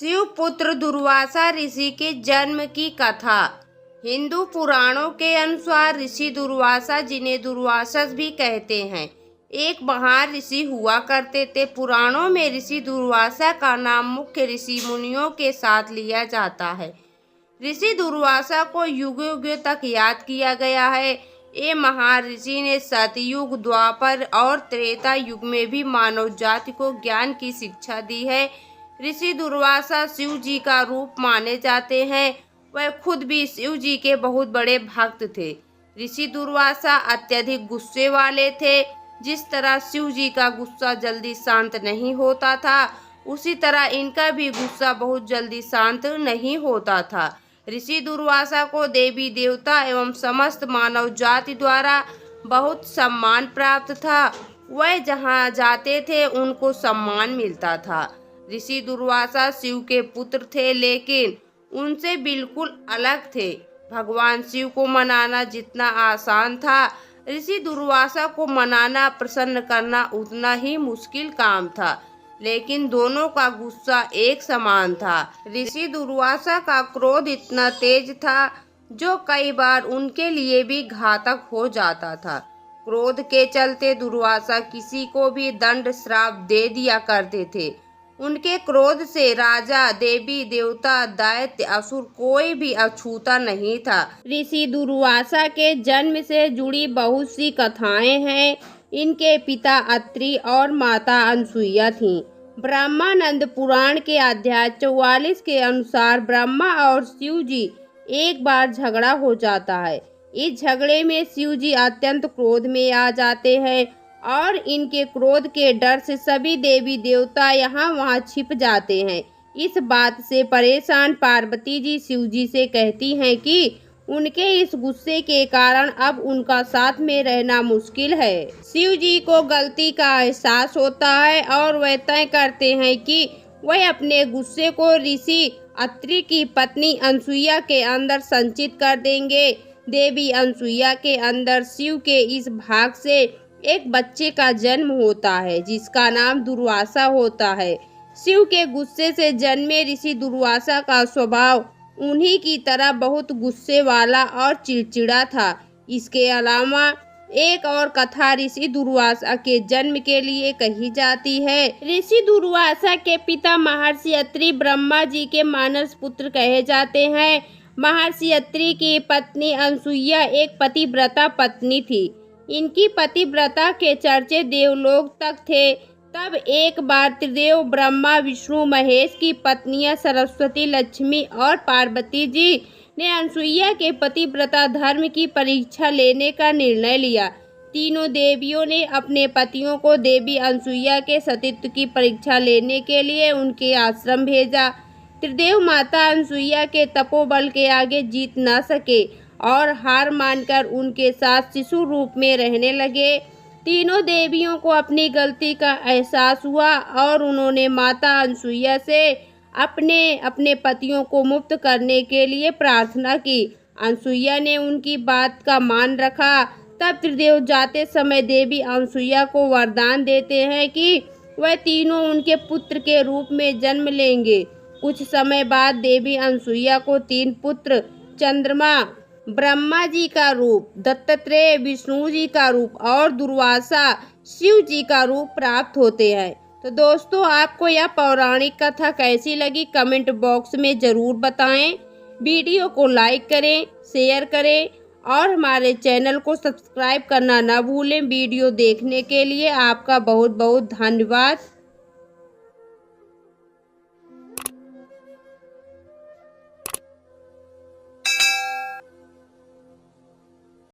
शिवपुत्र दुर्वासा ऋषि के जन्म की कथा। हिंदू पुराणों के अनुसार ऋषि दुर्वासा, जिन्हें दुर्वासस भी कहते हैं, एक महान ऋषि हुआ करते थे। पुराणों में ऋषि दुर्वासा का नाम मुख्य ऋषि मुनियों के साथ लिया जाता है। ऋषि दुर्वासा को युग युग तक याद किया गया है। ये महान ऋषि ने सतयुग, द्वापर और त्रेता युग में भी मानव जाति को ज्ञान की शिक्षा दी है। ऋषि दुर्वासा शिव जी का रूप माने जाते हैं। वह खुद भी शिव जी के बहुत बड़े भक्त थे। ऋषि दुर्वासा अत्यधिक गुस्से वाले थे। जिस तरह शिव जी का गुस्सा जल्दी शांत नहीं होता था, उसी तरह इनका भी गुस्सा बहुत जल्दी शांत नहीं होता था। ऋषि दुर्वासा को देवी देवता एवं समस्त मानव जाति द्वारा बहुत सम्मान प्राप्त था। वह जहाँ जाते थे उनको सम्मान मिलता था। ऋषि दुर्वासा शिव के पुत्र थे, लेकिन उनसे बिल्कुल अलग थे। भगवान शिव को मनाना जितना आसान था, ऋषि दुर्वासा को मनाना, प्रसन्न करना उतना ही मुश्किल काम था। लेकिन दोनों का गुस्सा एक समान था। ऋषि दुर्वासा का क्रोध इतना तेज था जो कई बार उनके लिए भी घातक हो जाता था। क्रोध के चलते दुर्वासा किसी को भी दंड श्राप दे दिया करते थे। उनके क्रोध से राजा, देवी देवता, दैत्य, असुर कोई भी अछूता नहीं था। ऋषि दुर्वासा के जन्म से जुड़ी बहुत सी कथाएं हैं। इनके पिता अत्रि और माता अनसुईया थीं। ब्रह्मानंद पुराण के अध्याय 44 के अनुसार ब्रह्मा और शिव जी एक बार झगड़ा हो जाता है। इस झगड़े में शिव जी अत्यंत क्रोध में आ जाते हैं और इनके क्रोध के डर से सभी देवी देवता यहाँ वहाँ छिप जाते हैं। इस बात से परेशान पार्वती जी शिव जी से कहती हैं कि उनके इस गुस्से के कारण अब उनका साथ में रहना मुश्किल है। शिव जी को गलती का एहसास होता है और वह तय करते हैं कि वह अपने गुस्से को ऋषि अत्रि की पत्नी अनसुईया के अंदर संचित कर देंगे। देवी अनसुईया के अंदर शिव के इस भाग से एक बच्चे का जन्म होता है, जिसका नाम दुर्वासा होता है। शिव के गुस्से से जन्मे ऋषि दुर्वासा का स्वभाव उन्हीं की तरह बहुत गुस्से वाला और चिड़चिड़ा था। इसके अलावा एक और कथा ऋषि दुर्वासा के जन्म के लिए कही जाती है। ऋषि दुर्वासा के पिता महर्षि अत्रि ब्रह्मा जी के मानस पुत्र कहे जाते हैं। महर्षि अत्रि की पत्नी अनसुईया एक पतिव्रता पत्नी थी। इनकी पतिव्रता के चर्चे देवलोक तक थे। तब एक बार त्रिदेव ब्रह्मा, विष्णु, महेश की पत्नियां सरस्वती, लक्ष्मी और पार्वती जी ने अनसुईया के पतिव्रता धर्म की परीक्षा लेने का निर्णय लिया। तीनों देवियों ने अपने पतियों को देवी अनसुईया के सतीत्व की परीक्षा लेने के लिए उनके आश्रम भेजा। त्रिदेव माता अनसुईया के तपोबल के आगे जीत न सके और हार मानकर उनके साथ शिशु रूप में रहने लगे। तीनों देवियों को अपनी गलती का एहसास हुआ और उन्होंने माता अनसुईया से अपने पतियों को मुक्त करने के लिए प्रार्थना की। अनसुईया ने उनकी बात का मान रखा। तब त्रिदेव जाते समय देवी अनसुईया को वरदान देते हैं कि वह तीनों उनके पुत्र के रूप में जन्म लेंगे। कुछ समय बाद देवी अनसुईया को 3 पुत्र, चंद्रमा, ब्रह्मा जी का रूप, दत्तात्रेय विष्णु जी का रूप और दुर्वासा शिव जी का रूप प्राप्त होते हैं। तो दोस्तों, आपको यह पौराणिक कथा कैसी लगी कमेंट बॉक्स में ज़रूर बताएं। वीडियो को लाइक करें, शेयर करें और हमारे चैनल को सब्सक्राइब करना न भूलें। वीडियो देखने के लिए आपका बहुत बहुत धन्यवाद।